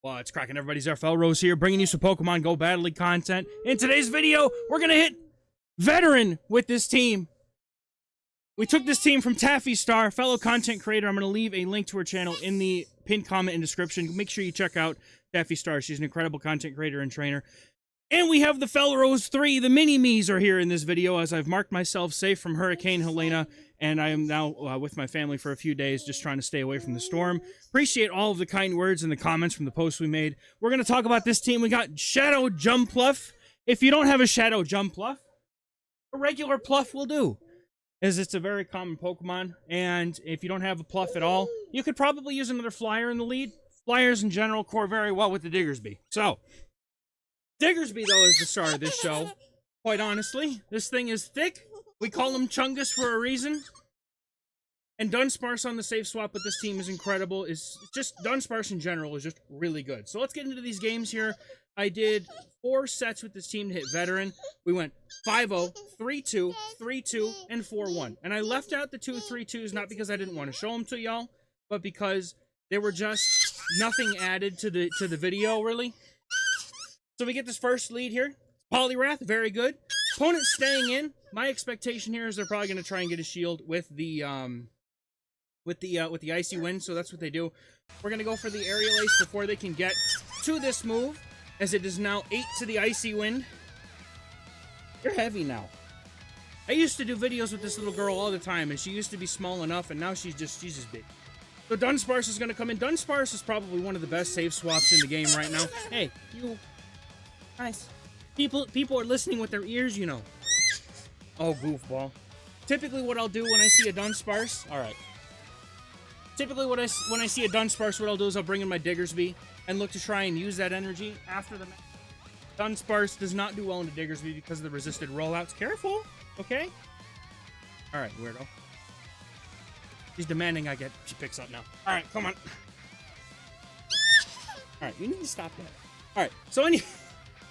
Well, it's cracking. Everybody's XehrFelrose here, bringing you some Pokemon Go Battle League content. In today's video, we're going to hit Veteran with this team. We took this team from Taffy Star, fellow content creator. I'm going to leave a link to her channel in the pinned comment and description. Make sure you check out Taffy Star. She's an incredible content creator and trainer. And we have the XehrFelrose 3. The mini-me's are here in this video as I've marked myself safe from Hurricane Helena. And I am now with my family for a few days, just trying to stay away from the storm. Appreciate all of the kind words and the comments from the posts we made. We're going to talk about this team. We got Shadow Jumpluff. If you don't have a Shadow Jumpluff, a regular Pluff will do, as it's a very common Pokemon. And if you don't have a Pluff at all, you could probably use another Flyer in the lead. Flyers in general core very well with the Diggersby. So, Diggersby, though, is the star of this show. Quite honestly, this thing is thick. We call him Chungus for a reason. And Dunsparce on the safe swap with this team is incredible. Dunsparce in general is just really good. So let's get into these games here. I did 4 sets with this team to hit Veteran. We went 5-0, 3-2, 3-2, and 4-1. And I left out the 2 3-2s not because I didn't want to show them to y'all, but because they were just nothing added to the video, really. So we get this first lead here. Poliwrath, very good. Opponent staying in. My expectation here is they're probably going to try and get a shield with the Icy Wind, so that's what they do. We're going to go for the Aerial Ace before they can get to this move, as it is now 8 to the Icy Wind. You're heavy now. I used to do videos with this little girl all the time, and she used to be small enough, and now she's just big. So Dunsparce is going to come in. Dunsparce is probably one of the best save swaps in the game right now. Hey, you... Nice. People are listening with their ears, you know. Oh, goofball. Typically what I'll do when I see a Dunsparce... Alright. Typically when I see a Dunsparce, what I'll do is I'll bring in my Diggersby and look to try and use that energy after the match. Dunsparce does not do well into Diggersby because of the resisted rollouts. Careful, okay? Alright, weirdo. She's demanding I get... She picks up now. Alright, come on. Alright, you need to stop that. Alright, so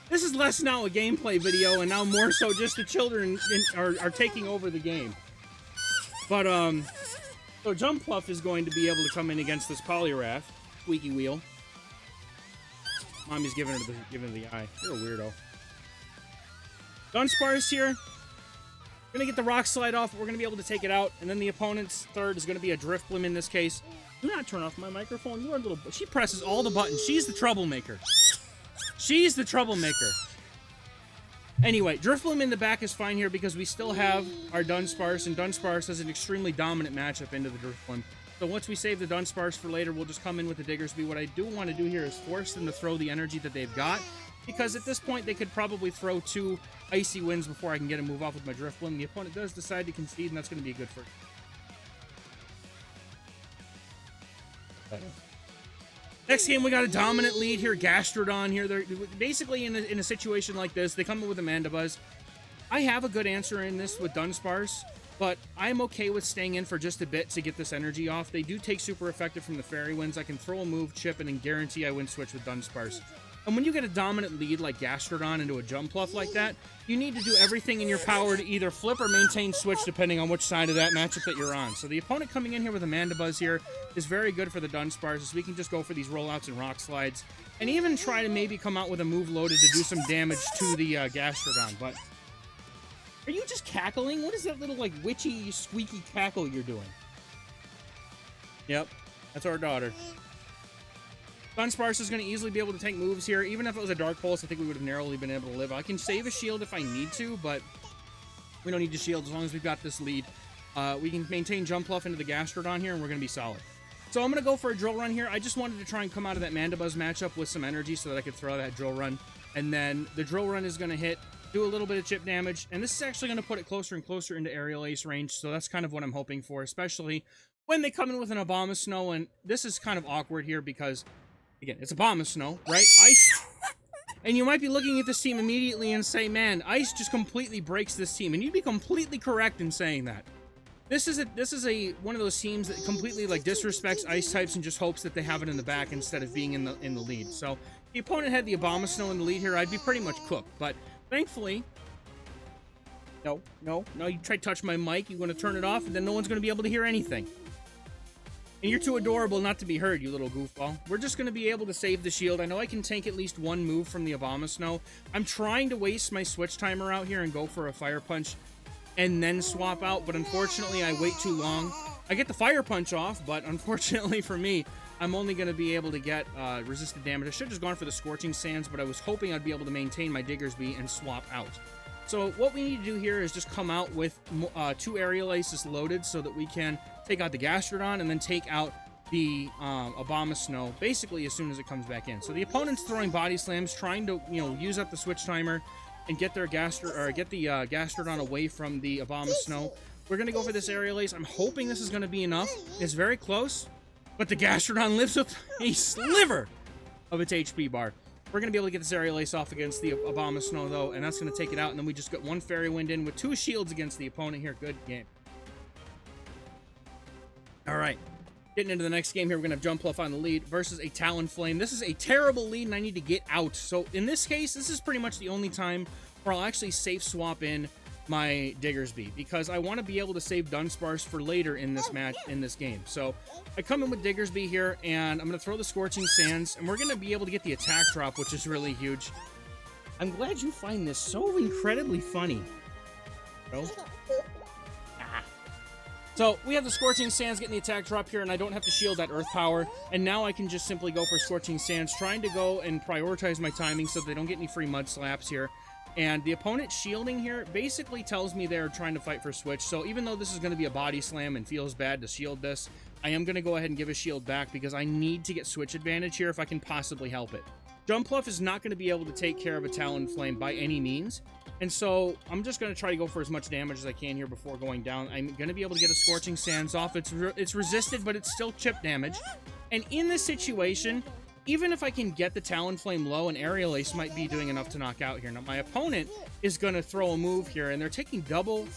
this is less now a gameplay video, and now more so just the children are taking over the game. But, so Jumpluff is going to be able to come in against this Poliwrath. Squeaky wheel. Mommy's giving her the eye. You're a weirdo. Dunsparce here. We're going to get the Rock Slide off. We're going to be able to take it out. And then the opponent's third is going to be a Drifblim in this case. Do not turn off my microphone. You are a little... She presses all the buttons. She's the troublemaker. She's the troublemaker. Anyway, Drifblim in the back is fine here because we still have our Dunsparce, and Dunsparce has an extremely dominant matchup into the Drifblim. So once we save the Dunsparce for later, we'll just come in with the Diggersby. What I do want to do here is force them to throw the energy that they've got, because at this point they could probably throw 2 Icy Winds before I can get a move off with my Drifblim. The opponent does decide to concede, and that's going to be good for... Next game, we got a dominant lead here. Gastrodon here. They're basically in a situation like this. They come in with a Mandibuzz. I have a good answer in this with Dunsparce, but I'm okay with staying in for just a bit to get this energy off. They do take super effective from the Fairy Winds. I can throw a move, chip, and then guarantee I win switch with Dunsparce. And when you get a dominant lead like Gastrodon into a Jumpluff like that, you need to do everything in your power to either flip or maintain switch depending on which side of that matchup that you're on. So the opponent coming in here with a Mandibuzz here is very good for the Dunsparce, so we can just go for these rollouts and rock slides and even try to maybe come out with a move loaded to do some damage to the Gastrodon. But are you just cackling? What is that little like witchy squeaky cackle you're doing? Yep, that's our daughter. Dunsparce is going to easily be able to take moves here. Even if it was a Dark Pulse, I think we would have narrowly been able to live. I can save a shield if I need to, but we don't need to shield as long as we've got this lead. We can maintain Jumpluff into the Gastrodon here, and we're going to be solid. So I'm going to go for a Drill Run here. I just wanted to try and come out of that Mandibuzz matchup with some energy so that I could throw that Drill Run. And then the Drill Run is going to hit, do a little bit of chip damage, and this is actually going to put it closer and closer into Aerial Ace range, so that's kind of what I'm hoping for, especially when they come in with an Abomasnow. And this is kind of awkward here because... Again, it's Abomasnow, right? Ice. And you might be looking at this team immediately and say, man, Ice just completely breaks this team. And you'd be completely correct in saying that. This is one of those teams that completely like disrespects Ice types and just hopes that they have it in the back instead of being in the lead. So if the opponent had the Abomasnow in the lead here, I'd be pretty much cooked. But thankfully, no, you try to touch my mic, you want to turn it off, and then no one's going to be able to hear anything. And you're too adorable not to be heard, you little goofball. We're just going to be able to save the shield. I know I can tank at least one move from the Abomasnow. I'm trying to waste my switch timer out here and go for a Fire Punch and then swap out, but unfortunately I wait too long. I get the Fire Punch off, but unfortunately for me, I'm only going to be able to get resisted damage. I should have just gone for the Scorching Sands, but I was hoping I'd be able to maintain my Diggersby and swap out. So what we need to do here is just come out with 2 Aerial Aces loaded so that we can take out the Gastrodon and then take out the Abomasnow basically as soon as it comes back in. So the opponent's throwing Body Slams, trying to use up the switch timer and get their Gastrodon away from the Abomasnow. We're gonna go for this Aerial Ace. I'm hoping this is gonna be enough. It's very close, but the Gastrodon lives with a sliver of its HP bar. We're going to be able to get this Aerial Ace off against the Abomasnow, though, and that's going to take it out, and then we just got 1 Fairy Wind in with 2 shields against the opponent here. Good game. All right. Getting into the next game here, we're going to have Jumpluff on the lead versus a Talonflame. This is a terrible lead, and I need to get out. So in this case, this is pretty much the only time where I'll actually safe swap in my Diggersby, because I want to be able to save Dunsparce for later in this match, in this game. So I come in with Diggersby here, and I'm going to throw the Scorching Sands, and we're going to be able to get the attack drop, which is really huge. I'm glad you find this so incredibly funny, bro. So we have the Scorching Sands getting the attack drop here, and I don't have to shield that Earth Power, and now I can just simply go for Scorching Sands, trying to go and prioritize my timing so they don't get any free Mud Slaps here. And the opponent shielding here basically tells me they're trying to fight for switch. So even though this is going to be a Body Slam and feels bad to shield this, I am going to go ahead and give a shield back because I need to get switch advantage here if I can possibly help it. Jumpluff is not going to be able to take care of a Talonflame by any means. And so I'm just going to try to go for as much damage as I can here before going down. I'm going to be able to get a Scorching Sands off. It's resisted, but it's still chip damage. And in this situation, even if I can get the Talonflame low, an Aerial Ace might be doing enough to knock out here. Now, my opponent is going to throw a move here, and they're taking double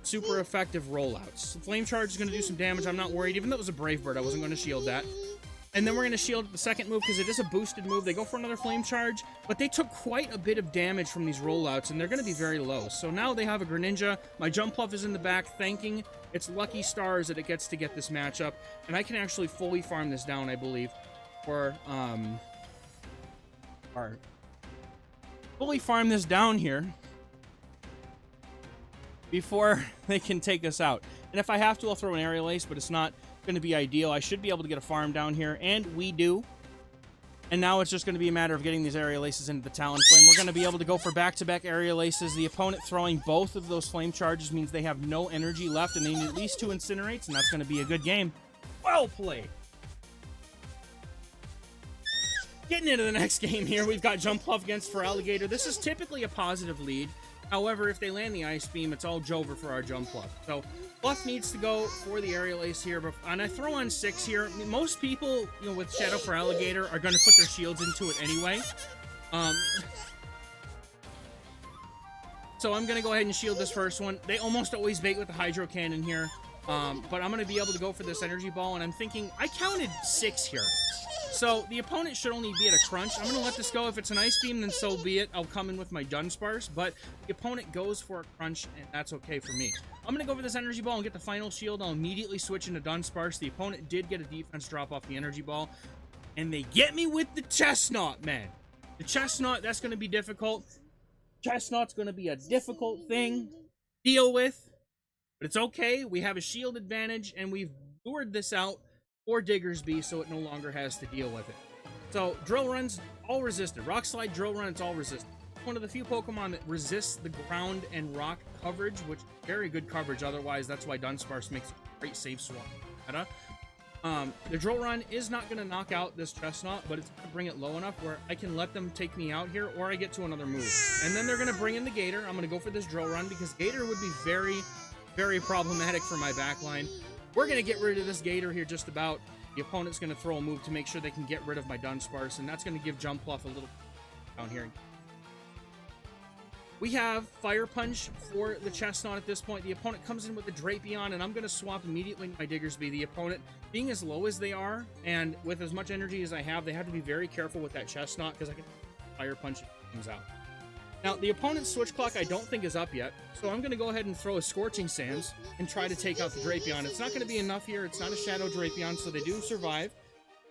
super effective rollouts. Flame Charge is going to do some damage. I'm not worried. Even though it was a Brave Bird, I wasn't going to shield that. And then we're going to shield the second move because it is a boosted move. They go for another Flame Charge, but they took quite a bit of damage from these rollouts, and they're going to be very low. So now they have a Greninja. My Jumpluff is in the back, thanking its lucky stars that it gets to get this matchup. And I can actually fully farm this down, I believe. Or fully farm this down here before they can take us out. And if I have to, I'll throw an Aerial Ace, but it's not going to be ideal. I should be able to get a farm down here, and we do. And now it's just going to be a matter of getting these Aerial Aces into the Talonflame. We're going to be able to go for back-to-back Aerial Aces. The opponent throwing both of those Flame Charges means they have no energy left, and they need at least 2 Incinerates, and that's going to be a good game. Well played. Getting into the next game here, we've got Jumpluff against Feraligatr. This is typically a positive lead. However, if they land the Ice Beam, it's all Jover for our Jumpluff. So, Bluff needs to go for the Aerial Ace here. And I throw on 6 here. Most people, with Shadow Feraligatr are going to put their shields into it anyway. So I'm going to go ahead and shield this first one. They almost always bait with the Hydro Cannon here. But I'm going to be able to go for this Energy Ball. And I'm thinking, I counted 6 here. So the opponent should only be at a crunch. I'm going to let this go. If it's an Ice Beam, then so be it. I'll come in with my Dunsparce, but the opponent goes for a crunch, and that's okay for me. I'm going to go for this Energy Ball and get the final shield. I'll immediately switch into Dunsparce. The opponent did get a defense drop off the Energy Ball, and they get me with the Chestnut, man. The Chestnut, that's going to be difficult. Chestnut's going to be a difficult thing to deal with, but it's okay. We have a shield advantage, and we've lured this out or Diggersby, so it no longer has to deal with it. So, Drill Run's all resisted. Rock Slide, Drill Run, it's all resisted. One of the few Pokemon that resists the ground and rock coverage, which is very good coverage. Otherwise, that's why Dunsparce makes a great safe swap. The Drill Run is not going to knock out this Chestnut, but it's going to bring it low enough where I can let them take me out here, or I get to another move. And then they're going to bring in the Gator. I'm going to go for this Drill Run because Gator would be very, very problematic for my backline. We're going to get rid of this Gator here just about. The opponent's going to throw a move to make sure they can get rid of my Dunsparce, and that's going to give Jumpluff a little down here. We have Fire Punch for the Chestnut at this point. The opponent comes in with the Drapion, and I'm going to swap immediately my Diggersby. The opponent, being as low as they are, and with as much energy as I have, they have to be very careful with that Chestnut, because I can Fire Punch it comes out. Now, the opponent's switch clock I don't think is up yet, so I'm going to go ahead and throw a Scorching Sands and try to take out the Drapion. It's not going to be enough here. It's not a Shadow Drapion, so they do survive.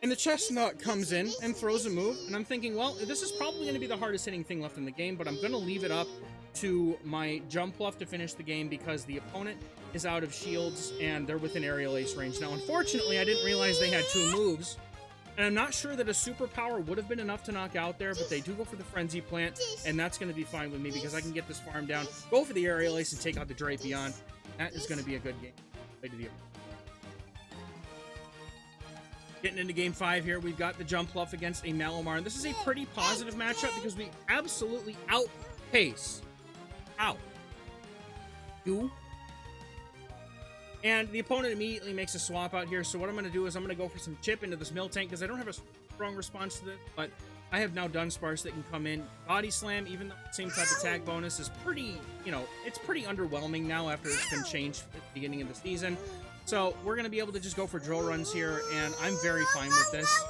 And the Chestnut comes in and throws a move, and I'm thinking, well, this is probably going to be the hardest hitting thing left in the game, but I'm going to leave it up to my Jumpluff to finish the game because the opponent is out of shields and they're within Aerial Ace range. Now, unfortunately, I didn't realize they had 2 moves, and I'm not sure that a superpower would have been enough to knock out there, but they do go for the Frenzy Plant, and that's going to be fine with me because I can get this farm down, go for the Aerial Ace, and take out the Drapion. That is going to be a good game. Play to the opponent. Getting into game 5 here, we've got the Jumpluff against a Malamar, and this is a pretty positive matchup because we absolutely outpace you. And the opponent immediately makes a swap out here, so what I'm going to do is I'm going to go for some chip into this Miltank because I don't have a strong response to this, but I have now Dunsparce that can come in. Body Slam, even though the same type of attack bonus, is pretty, you know, it's pretty underwhelming now after it's been changed at the beginning of the season. So we're going to be able to just go for drill runs here, and I'm very fine with this.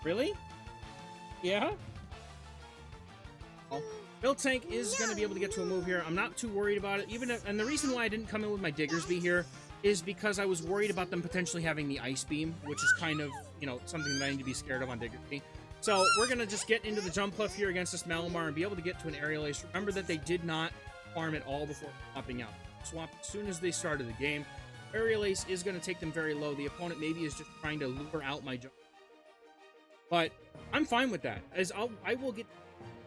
Really? Yeah? Oh. Miltank is going to be able to get to a move here. I'm not too worried about it. And the reason why I didn't come in with my Diggersby here is because I was worried about them potentially having the Ice Beam, which is kind of, you know, something that I need to be scared of on Diggersby. So we're going to just get into the Jumpluff here against this Malamar and be able to get to an Aerial Ace. Remember that they did not farm at all before swapping out. Swap as soon as they started the game. Aerial Ace is going to take them very low. The opponent maybe is just trying to lure out my jump. But I'm fine with that, as I will get...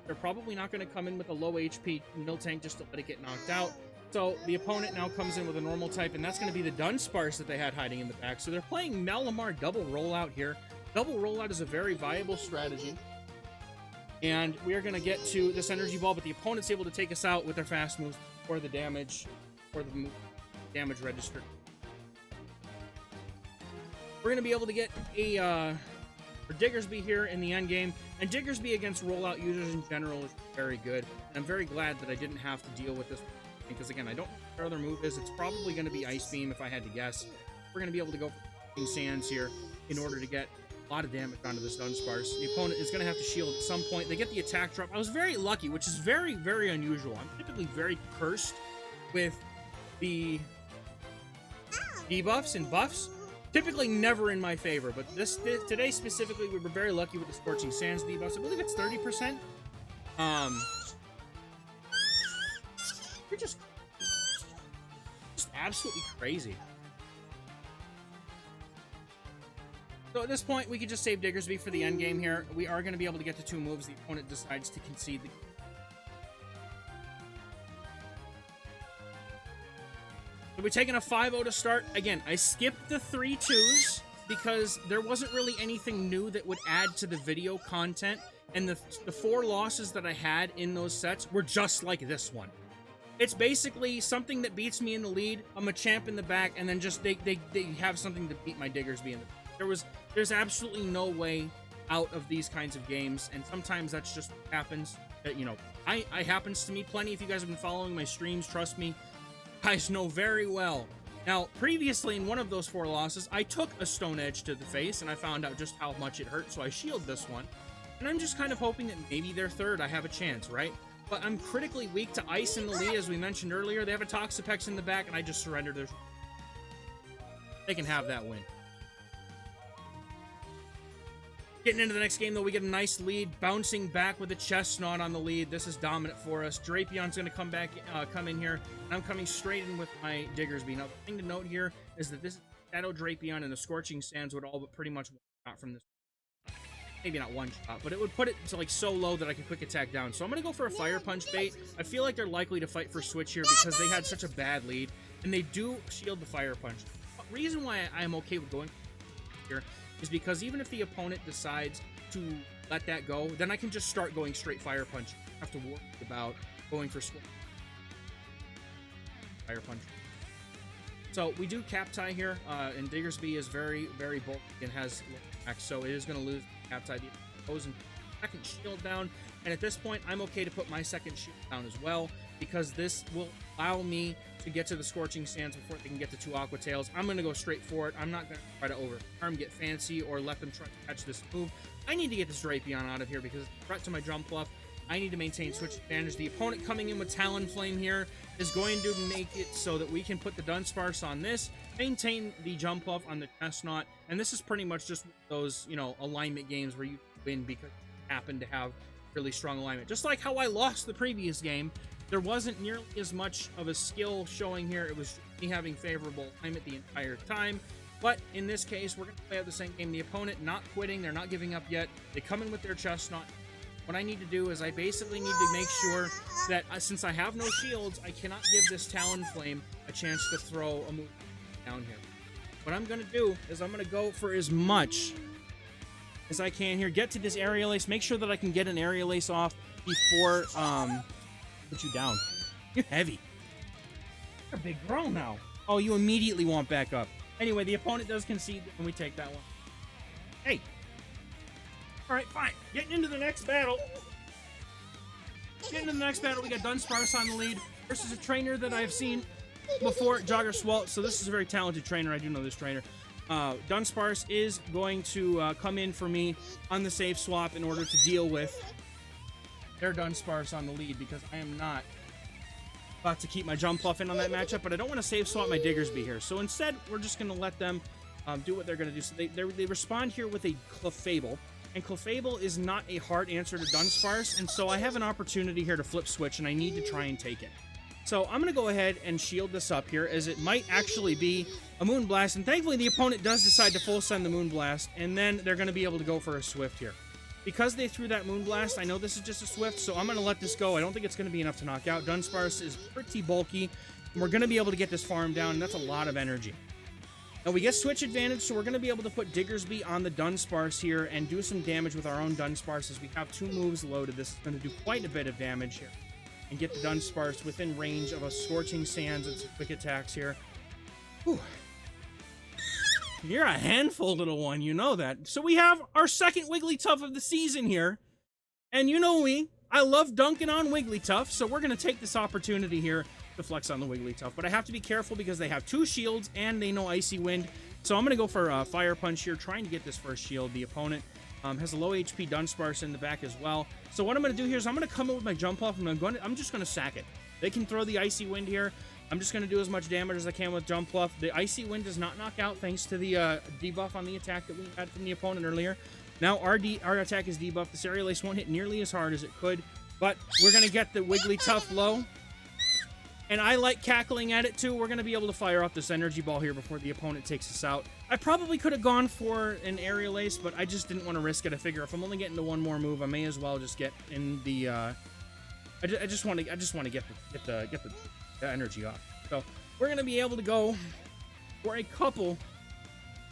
They're probably not going to come in with a low HP Miltank just to let it get knocked out. So the opponent now comes in with a normal type, and that's going to be the Dunsparce that they had hiding in the back. So they're playing Malamar double rollout here. Double rollout is a very viable strategy. And we are going to get to this Energy Ball, but the opponent's able to take us out with their fast moves or the damage, or the damage register. We're going to be able to get a Diggersby here in the end game, and Diggersby against rollout users in general is very good. And I'm very glad that I didn't have to deal with this because, again, I don't know what their other move is. It's probably going to be Ice Beam if I had to guess. We're going to be able to go for Sands here in order to get a lot of damage onto this Dunsparce. The opponent is going to have to shield at some point. They get the attack drop. I was very lucky, which is very, very unusual. I'm typically very cursed with the debuffs and buffs. Typically never in my favor, but today specifically, we were very lucky with the Scorching Sands debuffs. I believe it's 30%. You're just absolutely crazy. So at this point, we could just save Diggersby for the end game here. We are going to be able to get to 2 moves. The opponent decides to concede the... So we're taking a 5-0 to start. Again, I skipped the 3 2s because there wasn't really anything new that would add to the video content. And the 4 losses that I had in those sets were just like this one. It's basically something that beats me in the lead. I'm a champ in the back, and then just they have something to beat my Diggersby in the... There's absolutely no way out of these kinds of games, and sometimes that's just what happens. You know, I happens to me plenty. If you guys have been following my streams, trust me, guys know very well. Now, previously in one of those 4 losses, I took a Stone Edge to the face, and I found out just how much it hurt, so I shield this one. And I'm just kind of hoping that maybe their third I have a chance, right? But I'm critically weak to Ice in the lead, as we mentioned earlier. They have a Toxapex in the back, and I just surrendered their... They can have that win. Getting into the next game, though, we get a nice lead, bouncing back with a Chestnut on the lead. This is dominant for us. Drapion's going to come in here, and I'm coming straight in with my Diggersby. Now, the thing to note here is that this Shadow Drapion and the Scorching Sands would all but pretty much one shot from this. Maybe not one shot, but it would put it to like so low that I can quick attack down. So I'm going to go for a Fire Punch bait. I feel like they're likely to fight for switch here because they had such a bad lead, and they do shield the Fire Punch. The reason why I'm okay with going here is because even if the opponent decides to let that go, then I can just start going straight Fire Punch. I don't have to worry about going for Fire Punch. So we do Cap Tie here, and Diggersby is very, very bulky and has X, so it is going to lose Cap Tie. Opposing second shield down, and at this point, I'm okay to put my second shield down as well, because this will allow me to get to the Scorching Sands before they can get to 2 Aqua Tails. I'm going to go straight for it. I'm not going to try to overarm, get fancy, or let them try to catch this move. I need to get this Drapion out of here because it's a threat to my Jumpluff. I need to maintain switch advantage. The opponent coming in with Talonflame here is going to make it so that we can put the Dunsparce on this, maintain the jump off on the Chestnut, and this is pretty much just those, you know, alignment games where you win because you happen to have really strong alignment. Just like how I lost the previous game, there wasn't nearly as much of a skill showing here. It was me having favorable alignment the entire time. But in this case, we're going to play out the same game. The opponent not quitting. They're not giving up yet. They come in with their Chestnut. What I need to do is I basically need to make sure that since I have no shields, I cannot give this Talonflame a chance to throw a move down here. What I'm going to do is I'm going to go for as much as I can here. Get to this Aerial Ace. Make sure that I can get an Aerial Ace off before put you down. You're heavy. You're a big girl now. Oh, you immediately want back up. Anyway, the opponent does concede, and we take that one. Hey. All right, fine. Getting into the next battle. We got Dunsparce on the lead versus a trainer that I've seen before, Jogger Swalt. So this is a very talented trainer. I do know this trainer. Dunsparce is going to come in for me on the safe swap in order to deal with their Dunsparce on the lead, because I am not about to keep my jump buff in on that matchup, but I don't want to save swap my Diggersby here. So instead, we're just going to let them do what they're going to do. So they respond here with a Clefable, and Clefable is not a hard answer to Dunsparce, and so I have an opportunity here to flip switch, and I need to try and take it. So I'm going to go ahead and shield this up here, as it might actually be a Moonblast, and thankfully the opponent does decide to full send the Moonblast, and then they're going to be able to go for a Swift here. Because they threw that Moonblast, I know this is just a Swift, so I'm going to let this go. I don't think it's going to be enough to knock out. Dunsparce is pretty bulky, and we're going to be able to get this farm down, and that's a lot of energy. Now, we get switch advantage, so we're going to be able to put Diggersby on the Dunsparce here and do some damage with our own Dunsparce, as we have 2 moves loaded. This is going to do quite a bit of damage here, and get the Dunsparce within range of a Scorching Sands and some quick attacks here. Whew. You're a handful, little one. You know that. So we have our second Wigglytuff of the season here. And you know me. I love dunking on Wigglytuff. So we're going to take this opportunity here to flex on the Wigglytuff. But I have to be careful because they have 2 shields and they know Icy Wind. So I'm going to go for a Fire Punch here, trying to get this first shield. The opponent has a low HP Dunsparce in the back as well. So what I'm going to do here is I'm going to come in with my jump off, and I'm just going to sack it. They can throw the Icy Wind here. I'm just going to do as much damage as I can with Jump Bluff. The Icy Wind does not knock out thanks to the debuff on the attack that we had from the opponent earlier. Now our attack is debuffed. This Aerial Ace won't hit nearly as hard as it could, but we're going to get the Wigglytuff low. And I like cackling at it too. We're going to be able to fire off this Energy Ball here before the opponent takes us out. I probably could have gone for an Aerial Ace, but I just didn't want to risk it. I figure if I'm only getting to 1 more move, I may as well just get in the... I just want to get the energy off. So we're going to be able to go for a couple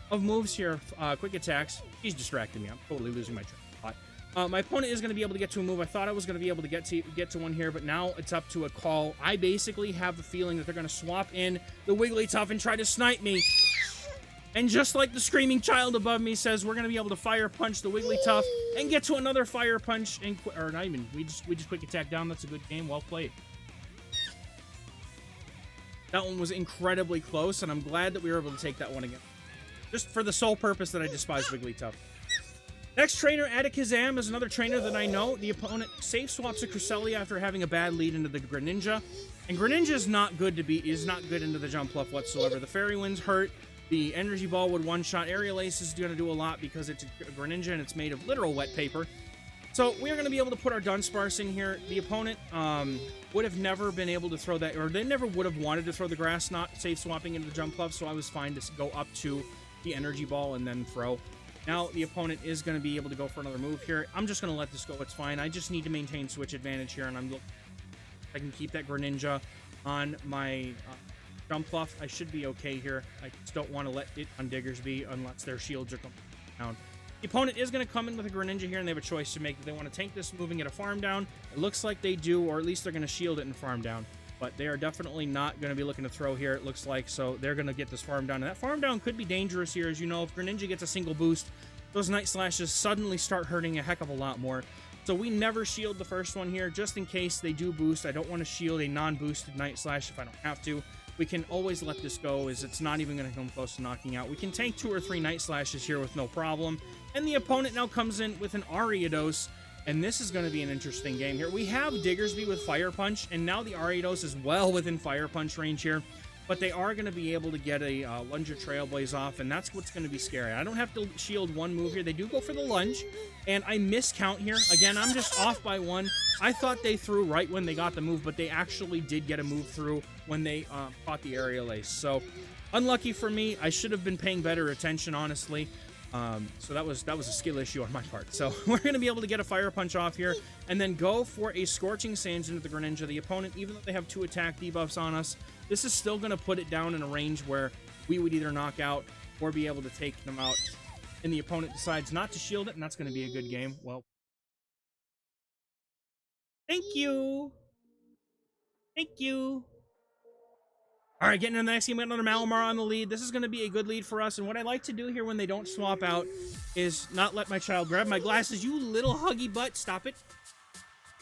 of moves here. Quick attacks. He's distracting me. I'm totally losing my train of thought. My opponent is going to be able to get to a move. I thought I was going to be able to get to one here, but now it's up to a call. I basically have the feeling that they're going to swap in the Wigglytuff and try to snipe me. And just like the screaming child above me says, we're going to be able to Fire Punch the Wigglytuff and get to another Fire Punch, and or not even, we just quick attack down. That's a good game. Well played. That one was incredibly close, and I'm glad that we were able to take that one again. Just for the sole purpose that I despise Wigglytuff. Next trainer, Adikazam, is another trainer that I know. The opponent safe swaps a Cresselia after having a bad lead into the Greninja. And Greninja is not good into the Jump Bluff whatsoever. The Fairy Wind's hurt. The Energy Ball would one-shot. Aerial Ace is going to do a lot because it's a Greninja and it's made of literal wet paper. So we are going to be able to put our Dunsparce in here. The opponent would have never been able to throw that, or they never would have wanted to throw the Grass Knot, safe swapping into the Jump Bluff, so I was fine to go up to the Energy Ball and then throw. Now the opponent is going to be able to go for another move here. I'm just going to let this go. It's fine. I just need to maintain switch advantage here, and I can keep that Greninja on my Jump Bluff. I should be okay here. I just don't want to let it on Diggersby unless their shields are coming down. The opponent is going to come in with a Greninja here, and they have a choice to make. Do they want to tank this, moving it a farm down? It looks like they do, or at least they're going to shield it and farm down. But they are definitely not going to be looking to throw here, it looks like. So they're going to get this farm down. And that farm down could be dangerous here. As you know, if Greninja gets a single boost, those Night Slashes suddenly start hurting a heck of a lot more. So we never shield the first one here, just in case they do boost. I don't want to shield a non-boosted Night Slash if I don't have to. We can always let this go, as it's not even going to come close to knocking out. We can tank 2 or 3 Night Slashes here with no problem. And the opponent now comes in with an Ariados, And this is going to be an interesting game here. We have Diggersby with Fire Punch, and now the Ariados is well within Fire Punch range here. But they are going to be able to get a Lunger Trailblaze off, and that's what's going to be scary. I don't have to shield one move here. They do go for the lunge, and I miscount here. Again, I'm just off by one. I thought they threw right when they got the move, but they actually did get a move through when they caught the Aerial Ace. So, unlucky for me. I should have been paying better attention, honestly. So that was a skill issue on my part. So we're going to be able to get a Fire Punch off here and then go for a Scorching Sands into the Greninja. The opponent, even though they have 2 attack debuffs on us, this is still going to put it down in a range where we would either knock out or be able to take them out. And the opponent decides not to shield it, and that's going to be a good game. Well, thank you. Thank you. All right, getting into the next game, we got another Malamar on the lead. This is going to be a good lead for us, and what I like to do here when they don't swap out is not let my child grab my glasses. You little huggy butt, stop it.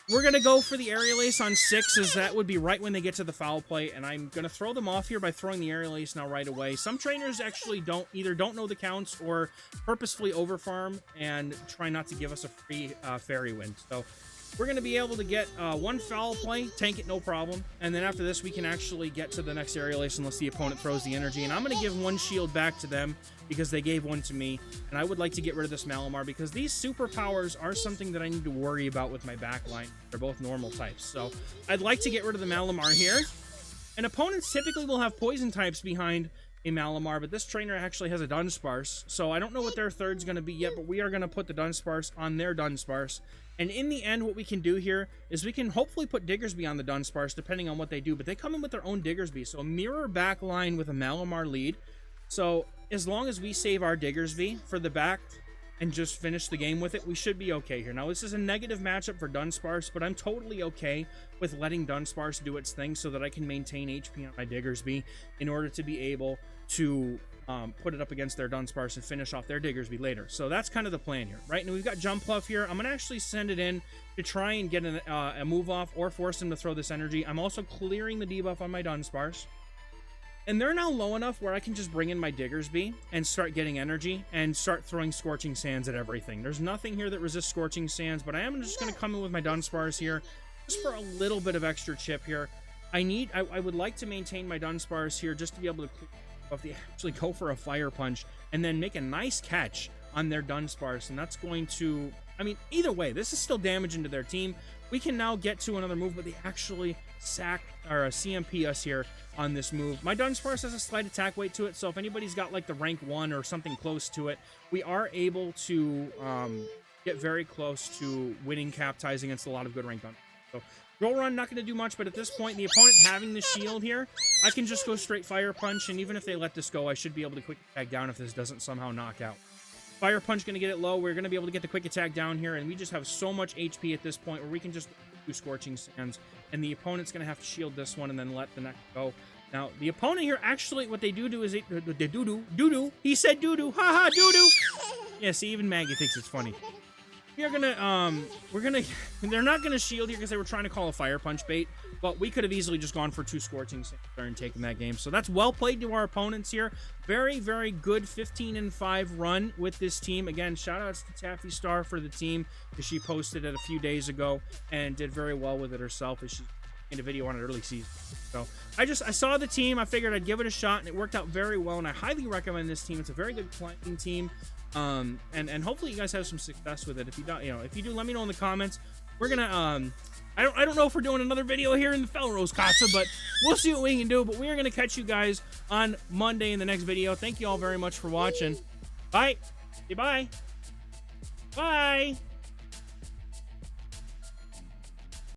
We're going to go for the Aerial Ace on 6, as that would be right when they get to the foul play, and I'm going to throw them off here by throwing the Aerial Ace now right away. Some trainers actually don't know the counts or purposefully overfarm and try not to give us a free Fairy Wind. So we're going to be able to get one foul play, tank it no problem, and then after this we can actually get to the next Aerial Ace unless the opponent throws the energy. And I'm going to give one shield back to them because they gave one to me, and I would like to get rid of this Malamar because these superpowers are something that I need to worry about with my backline. They're both normal types, so I'd like to get rid of the Malamar here. And opponents typically will have poison types behind a Malamar, but this trainer actually has a Dunsparce, so I don't know what their third's going to be yet, but we are going to put the Dunsparce on their Dunsparce. And in the end, what we can do here is we can hopefully put Diggersby on the Dunsparce, depending on what they do, but they come in with their own Diggersby, so a mirror backline with a Malamar lead. So as long as we save our Diggersby for the back and just finish the game with it, we should be okay here. Now, this is a negative matchup for Dunsparce, but I'm totally okay with letting Dunsparce do its thing so that I can maintain HP on my Diggersby in order to be able to put it up against their Dunsparce and finish off their Diggersby later. So that's kind of the plan here, right? And we've got Jump Puff here. I'm going to actually send it in to try and get a move off or force him to throw this energy. I'm also clearing the debuff on my Dunsparce. And they're now low enough where I can just bring in my Diggersby and start getting energy and start throwing Scorching Sands at everything. There's nothing here that resists Scorching Sands, but I am just going to come in with my Dunsparce here just for a little bit of extra chip here. I would like to maintain my Dunsparce here just to be able to if they actually go for a Fire Punch and then make a nice catch on their Dunsparce, and that's going to, I mean, either way, this is still damage into their team. We can now get to another move, but they actually sack or CMP us here on this move. My Dunsparce has a slight attack weight to it, so if anybody's got like the rank 1 or something close to it, we are able to get very close to winning cap ties against a lot of good rank Dunsparce. So Roll Run, not going to do much, but at this point, the opponent having the shield here, I can just go straight Fire Punch, and even if they let this go, I should be able to quick attack down if this doesn't somehow knock out. Fire Punch going to get it low. We're going to be able to get the quick attack down here, and we just have so much HP at this point where we can just do Scorching Sands, and the opponent's going to have to shield this one and then let the next go. Now, the opponent here, actually, what they do is they doo-doo. He said doo-doo. Ha-ha, doo-doo. Yeah, see, even Maggie thinks it's funny. They're not gonna shield here because they were trying to call a Fire Punch bait, but we could have easily just gone for 2 Scorching Sands and taken that game. So that's well played to our opponents here. Very, very good 15-5 run with this team. Again, shout outs to Taffy Star for the team, as she posted it a few days ago and did very well with it herself as she made a video on it early season. So I saw the team, I figured I'd give it a shot, and it worked out very well, and I highly recommend this team. It's a very good playing team. And hopefully you guys have some success with it. If you don't, if you do, let me know in the comments. We're gonna I don't know if we're doing another video here in the Felrose Casa, but we'll see what we can do. But we are gonna catch you guys on Monday in the next video. Thank you all very much for watching. Bye. Say bye. Bye.